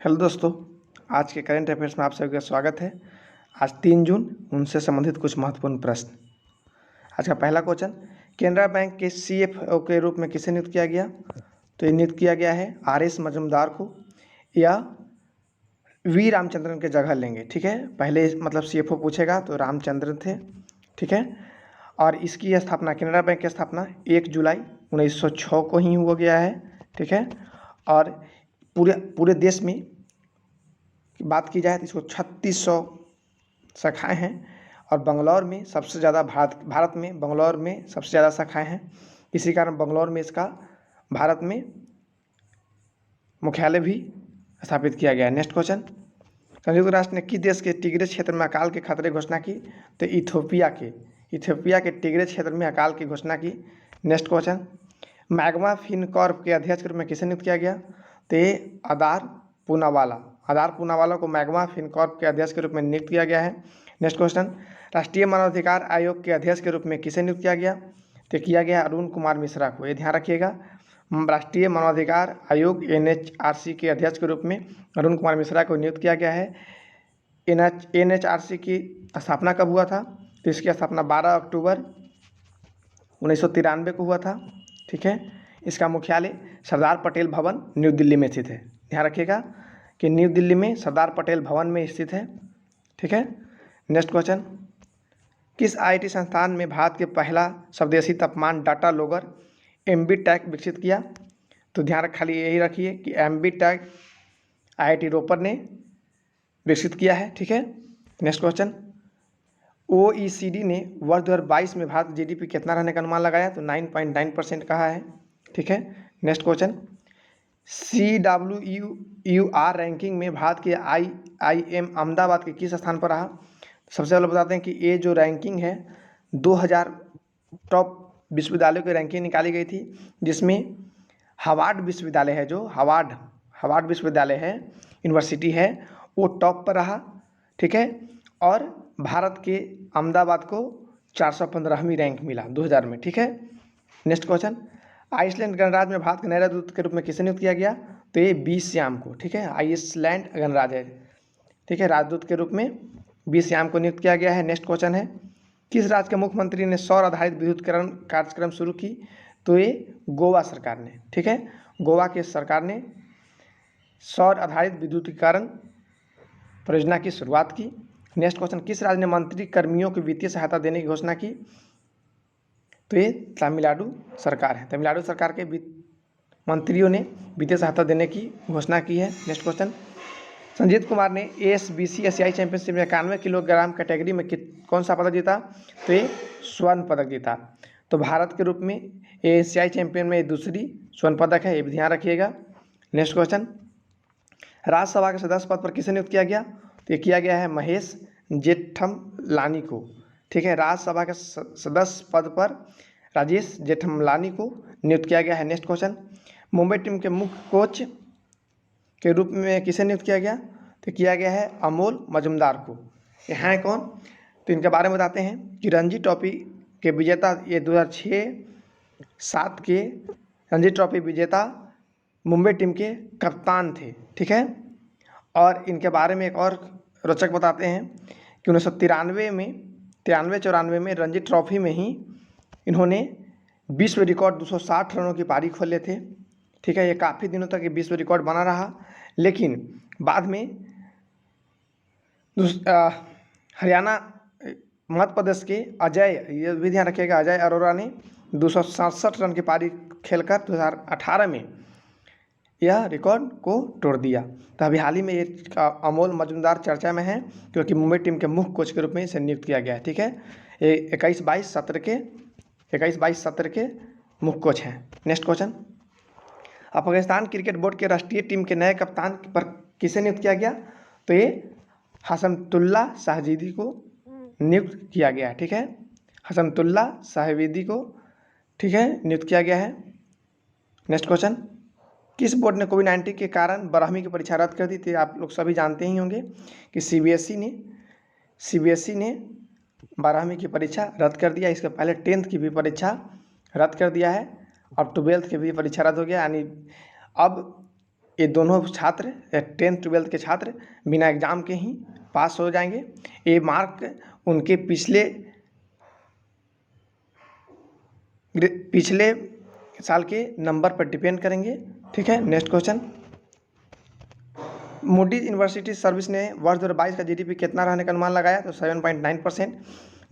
Hello दोस्तों, आज के करंट अफेयर्स में आप सभी का स्वागत है। आज 3 जून उनसे संबंधित कुछ महत्वपूर्ण प्रश्न। आज का पहला क्वेश्चन, केनरा बैंक के सीएफओ के रूप में किसे नियुक्त किया गया? तो ये नियुक्त किया गया है आर.एस. मजूमदार को, या वी रामचंद्रन के जगह लेंगे। ठीक है, पहले मतलब सीएफओ पूछेगा तो रामचंद्रन थे। ठीक है, और इसकी स्थापना, केनरा बैंक की स्थापना 1 जुलाई 1906 को ही हुआ गया है। ठीक है, और पूरे देश में बात की जाए तो इसको 3600 शाखाएँ हैं, और बंगलौर में सबसे ज़्यादा भारत में बंगलौर में सबसे ज़्यादा शाखाएँ हैं। इसी कारण बंगलौर में इसका भारत में मुख्यालय भी स्थापित किया गया है। नेक्स्ट क्वेश्चन, संयुक्त राष्ट्र ने किस देश के टिग्रे क्षेत्र में अकाल के खतरे की घोषणा की? तो इथियोपिया के टिग्रे क्षेत्र में अकाल की घोषणा की। नेक्स्ट क्वेश्चन, मैग्मा फिनकॉर्प के अध्यक्ष के रूप में किसे नियुक्त किया गया? तो ये आदार पूनावाला को मैग्मा फिनकॉर्प के अध्यक्ष के रूप में नियुक्त किया गया है। नेक्स्ट क्वेश्चन, राष्ट्रीय मानवाधिकार आयोग के अध्यक्ष के रूप में किसे नियुक्त किया गया? तो किया गया अरुण कुमार मिश्रा को। ये ध्यान रखिएगा, राष्ट्रीय मानवाधिकार आयोग NHRC के अध्यक्ष के रूप में अरुण कुमार मिश्रा को नियुक्त किया गया है। NHRC की स्थापना कब हुआ था? तो इसकी स्थापना 12 अक्टूबर 1993 को हुआ था। ठीक है, इसका मुख्यालय सरदार पटेल भवन न्यू दिल्ली में स्थित है। ध्यान रखिएगा कि न्यू दिल्ली में सरदार पटेल भवन में स्थित है। ठीक है, नेक्स्ट क्वेश्चन, किस IIT संस्थान में भारत के पहला स्वदेशी तापमान डाटा लोगर MBTAC विकसित किया? तो ध्यान खाली यही रखिए कि MBTAC IIT रोपर ने विकसित किया है। ठीक है, नेक्स्ट क्वेश्चन, OECD ने वर्ष 2022 में भारत GDP कितना रहने का अनुमान लगाया? तो 9.9% कहा है। ठीक है, नेक्स्ट क्वेश्चन, CWUR रैंकिंग में भारत के IIM अहमदाबाद के किस स्थान पर रहा? सबसे पहले बताते हैं कि ये जो रैंकिंग है 2000 टॉप विश्वविद्यालयों की रैंकिंग निकाली गई थी, जिसमें हार्वर्ड विश्वविद्यालय है, जो हार्वर्ड विश्वविद्यालय है, यूनिवर्सिटी है, वो टॉप पर रहा। ठीक है, और भारत के अहमदाबाद को 415वीं रैंक मिला 2000 में। ठीक है, नेक्स्ट क्वेश्चन, आइसलैंड गणराज्य में भारत के नए राजदूत के रूप में किसे नियुक्त किया गया? तो ये बी श्याम को। ठीक है, आइसलैंड गणराज्य है, ठीक है, राजदूत के रूप में बी श्याम को नियुक्त किया गया है। नेक्स्ट क्वेश्चन है, किस राज्य के मुख्यमंत्री ने सौर आधारित विद्युतीकरण कार्यक्रम शुरू की? तो ये गोवा सरकार ने। ठीक है, गोवा के सरकार ने सौर आधारित विद्युतीकरण परियोजना की शुरुआत की। नेक्स्ट क्वेश्चन, किस राज्य ने मंत्री कर्मियों को वित्तीय सहायता देने की घोषणा की? तो ये तमिलनाडु सरकार है। तमिलनाडु सरकार के मंत्रियों ने वित्तीय सहायता देने की घोषणा की है। नेक्स्ट क्वेश्चन, संजीत कुमार ने ASBC एशियाई चैंपियनशिप में 91 किलोग्राम कैटेगरी में कौन सा पदक जीता? तो ये स्वर्ण पदक जीता। तो भारत के रूप में एशियाई चैंपियन में दूसरी स्वर्ण पदक है, ये भी ध्यान रखिएगा। नेक्स्ट क्वेश्चन, राज्यसभा के सदस्य पद पर किसे नियुक्त किया गया? तो ये किया गया है महेश जेठमलानी को। ठीक है, राज्यसभा के सदस्य पद पर राजेश जेठमलानी को नियुक्त किया गया है। नेक्स्ट क्वेश्चन, मुंबई टीम के मुख्य कोच के रूप में किसे नियुक्त किया गया? तो किया गया है अमोल मजूमदार को। ये हैं कौन? तो इनके बारे में बताते हैं कि रणजी ट्रॉफी के विजेता, ये 2006-07 के रणजी ट्रॉफी विजेता मुंबई टीम के कप्तान थे। ठीक है, और इनके बारे में एक और रोचक बताते हैं कि 1993 में 93-94 में रणजी ट्रॉफी में ही इन्होंने विश्व रिकॉर्ड 260 रनों की पारी खोले थे। ठीक है, ये काफ़ी दिनों तक ये विश्व रिकॉर्ड बना रहा, लेकिन बाद में हरियाणा मध्य प्रदेश के अजय, ये भी ध्यान रखिएगा, अजय अरोरा ने 267 रन की पारी खेलकर 2018 में यह रिकॉर्ड को तोड़ दिया। तो अभी हाल ही में ये अमोल मजूमदार चर्चा में है, क्योंकि मुंबई टीम के मुख्य कोच के रूप में इसे नियुक्त किया गया है। ठीक है, ये 21-22 सत्र के मुख्य कोच हैं। Next question, Afghanistan cricket board के राष्ट्रीय टीम के नए कप्तान पर किसे नियुक्त किया गया? तो ये हसनतुल्ला शाहजीदी को नियुक्त किया गया है। ठीक है, हसनतुल्ला शाहजीदी को, ठीक है, नियुक्त किया गया है। नेक्स्ट क्वेश्चन, किस बोर्ड ने कोविड-19 के कारण 12वीं की परीक्षा रद्द कर दी थी? आप लोग सभी जानते ही होंगे कि CBSE ने 12वीं की परीक्षा रद्द कर दिया। इसके पहले 10th की भी परीक्षा रद्द कर दिया है, और 12th की भी परीक्षा रद्द हो गया। यानी अब ये दोनों छात्र 10th-12th के छात्र बिना एग्ज़ाम के ही पास हो जाएंगे। ये मार्क उनके पिछले साल के नंबर पर डिपेंड करेंगे। ठीक है, next question. Moody's university service ने वर्ष 2022 का जीडीपी कितना रहने का अनुमान लगाया? तो 7.9%।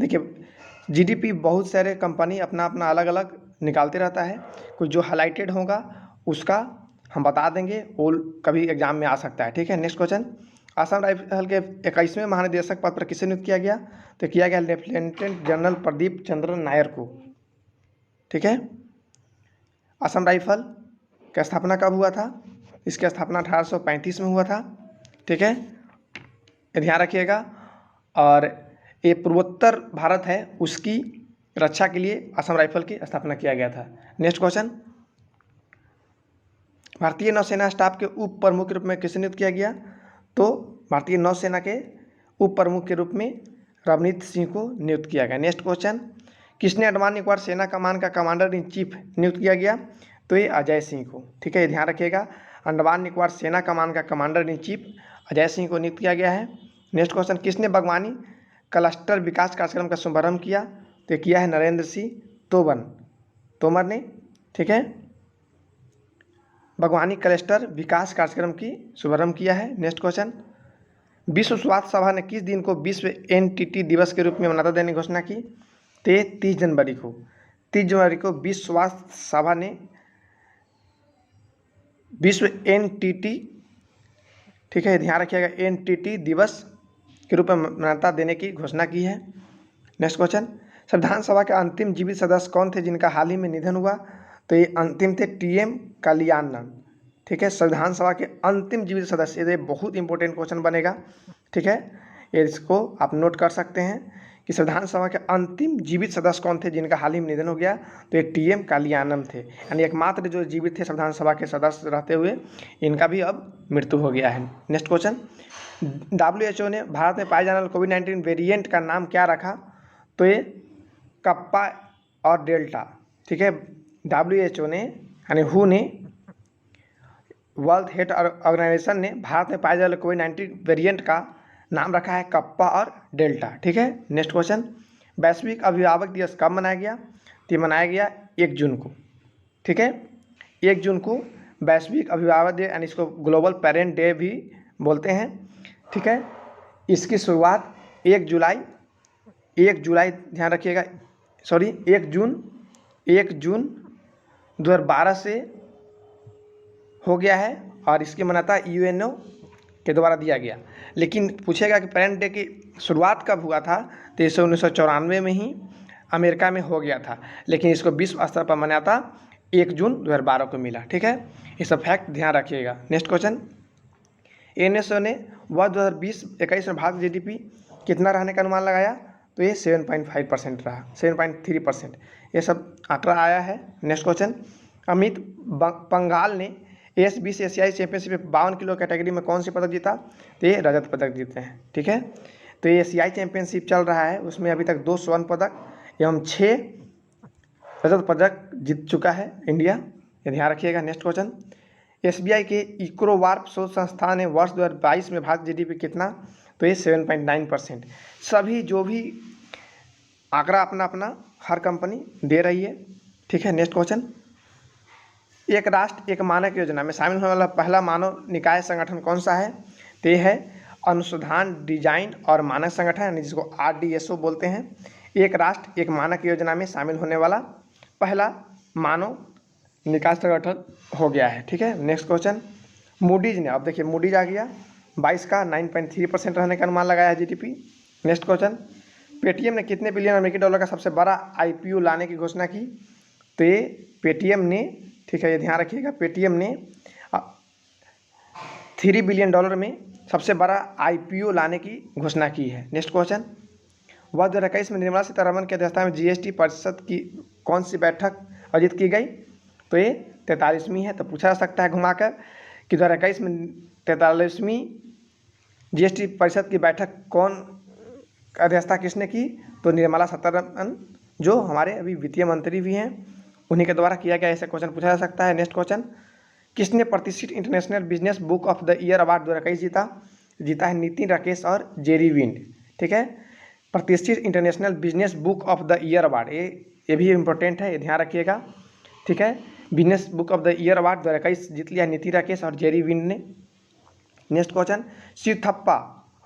देखिए, जीडीपी बहुत सारे कंपनी अपना अपना अलग अलग निकालते रहता है, कुछ जो हाईलाइटेड होगा उसका हम बता देंगे, वो कभी एग्जाम में आ सकता है। ठीक है, नेक्स्ट क्वेश्चन। असम राइफल के 21वें महानिदेशक पद पर किसे नियुक्त किया गया? तो किया गया लेफ्टिनेंट जनरल प्रदीप चंद्र नायर को। ठीक है, असम राइफल की स्थापना कब हुआ था? इसकी स्थापना 1835 में हुआ था। ठीक है, ये ध्यान रखिएगा। और ये पूर्वोत्तर भारत है, उसकी रक्षा के लिए असम राइफल की स्थापना किया गया था। Next question. भारतीय नौसेना स्टाफ के उप प्रमुख के रूप में किसे नियुक्त किया गया? तो भारतीय नौसेना के उप प्रमुख के रूप में रवनीत सिंह को नियुक्त किया गया। Next question. किसने अंडमान निकोबार सेना कमान का कमांडर इन चीफ नियुक्त किया गया? तो ये अजय सिंह को। ठीक है, ये ध्यान रखिएगा। अंडमान निकोबार सेना कमान का commander in chief Ajay Singh को नियुक्त किया गया है। Next question. किसने बागवानी क्लस्टर विकास कार्यक्रम का शुभारंभ किया? तो किया है नरेंद्र सिंह तोमर ने। ठीक है, बागवानी क्लस्टर विकास कार्यक्रम की शुभारंभ किया है। Next question. विश्व स्वास्थ्य सभा ने किस दिन को विश्व एनटीटी दिवस के रूप में मान्यता देने की घोषणा की? 30 जनवरी को। 30 जनवरी को विश्व स्वास्थ्य सभा ने विश्व एनटीटी, ठीक है, ध्यान रखिएगा, एनटीटी दिवस के रूप में मान्यता देने की घोषणा की है। Next question. संविधान सभा के अंतिम जीवित सदस्य कौन थे जिनका हाल ही में निधन हुआ? तो ये अंतिम थे टीएम कल्याणन। ठीक है, संविधान सभा के अंतिम जीवित सदस्य, ये बहुत इंपॉर्टेंट क्वेश्चन बनेगा। ठीक है, ये इसको आप नोट कर सकते हैं कि संविधान सभा के अंतिम जीवित सदस्य कौन थे जिनका हाल ही में निधन हो गया? तो ये टीएम कल्याणन थे, यानी एकमात्र जो जीवित थे संविधान सभा के सदस्य रहते हुए, इनका भी अब मृत्यु हो गया है। Next question. WHO ने भारत में पाए जाने वाले कोविड-19 वेरिएंट का नाम क्या रखा? तो ये कप्पा और डेल्टा। ठीक है, WHO ने यानी WHO ने, वर्ल्ड हेल्थ ऑर्गेनाइजेशन ने भारत में पाए जाने वाले कोविड-19 वेरिएंट का नाम रखा है कप्पा और डेल्टा। ठीक है, नेक्स्ट क्वेश्चन। वैश्विक अभिभावक दिवस कब मनाया गया? तो मनाया गया 1 जून को। ठीक है, 1 जून को वैश्विक अभिभावक डे, यानी इसको ग्लोबल पेरेंट डे भी बोलते हैं। ठीक है, इसकी शुरुआत 1 जुलाई ध्यान रखिएगा, सॉरी 1 जून 2012 से हो गया है, और इसकी मान्यता यूएनओ के द्वारा दिया गया। लेकिन पूछेगा कि पेरेंट डे की शुरुआत कब हुआ था? तो इसे 1994 में ही अमेरिका में हो गया था, लेकिन इसको विश्व स्तर पर मान्यता 1 जून 2012 को मिला। ठीक है, ये सब फैक्ट ध्यान रखिएगा। Next question. एनएसओ ने वर्ष 2020-21 में भारत जीडीपी कितना रहने का अनुमान लगाया? तो ये 7.5% रहा, 7.3%, ये सब आंकड़ा आया है। Next question. अमित पंघाल ने AS20 एशियाई चैंपियनशिप में 52 किलो कैटेगरी में कौन सी पदक जीता? तो ये रजत पदक जीते हैं। ठीक है, तो ये एशियाई चैंपियनशिप चल रहा है, उसमें अभी तक 2 स्वर्ण पदक एवं 6 रजत पदक जीत चुका है इंडिया, ये ध्यान रखिएगा। Next question. SBI के इक्रोवार्प शोध संस्थान ने वर्ष 2022 में भारत जीडीपी कितना? तो ये 7.9%। सभी जो भी आंकड़ा अपना अपना हर कंपनी दे रही है। ठीक है, नेक्स्ट क्वेश्चन। एक राष्ट्र एक मानक योजना में शामिल होने वाला पहला मानव निकाय संगठन कौन सा है? तो ये है अनुसंधान डिजाइन और मानक संगठन, यानी जिसको RDSO बोलते हैं। एक राष्ट्र एक मानक योजना में शामिल होने वाला पहला मानव निकाय संगठन हो गया है। ठीक है, नेक्स्ट क्वेश्चन। मूडीज ने, अब देखिए मूडीज आ गया, 22 का 9.3% रहने का अनुमान लगाया है जीडीपी। Next question. पेटीएम ने कितने बिलियन अमेरिकी डॉलर का सबसे बड़ा IPO लाने की घोषणा की? तो ये पेटीएम ने, ठीक है, ये ध्यान रखिएगा, पेटीएम ने 3 बिलियन डॉलर में सबसे बड़ा IPO लाने की घोषणा की है। Next question. वर्ष 2021 में निर्मला सीतारमण की अध्यक्षता में GST परिषद की कौन सी बैठक आयोजित की गई? तो ये 43वीं है। तो पूछा जा सकता है घुमाकर कि 2021 में 43वीं GST परिषद की बैठक कौन अध्यक्षता किसने की? तो निर्मला सीतारमण, जो हमारे अभी वित्तीय मंत्री भी हैं, उन्हीं के द्वारा किया गया, ऐसा क्वेश्चन पूछा जा सकता है। Next question. किसने प्रतिष्ठित international business book of the year award 2021 जीता? जीता है नितिन राकेश और जेरी विंड। ठीक है, प्रतिष्ठित international business book of the year award, ये भी इम्पोर्टेंट है, ये ध्यान रखिएगा। ठीक है, business book of the year award 2021 जीत लिया नितिन राकेश और जेरी विंड ने। Next question, Shiv Thapa.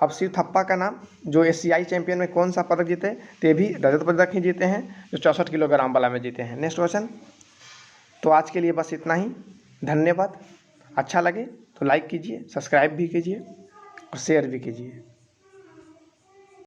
अब शिव थप्पा का नाम, जो एशियाई चैंपियन में कौन सा पदक जीते? तो ये भी रजत पदक ही जीते हैं, जो 64 किलोग्राम वाला में जीते हैं। Next question. तो आज के लिए बस इतना ही, धन्यवाद। अच्छा लगे तो लाइक कीजिए, सब्सक्राइब भी कीजिए और शेयर भी कीजिए।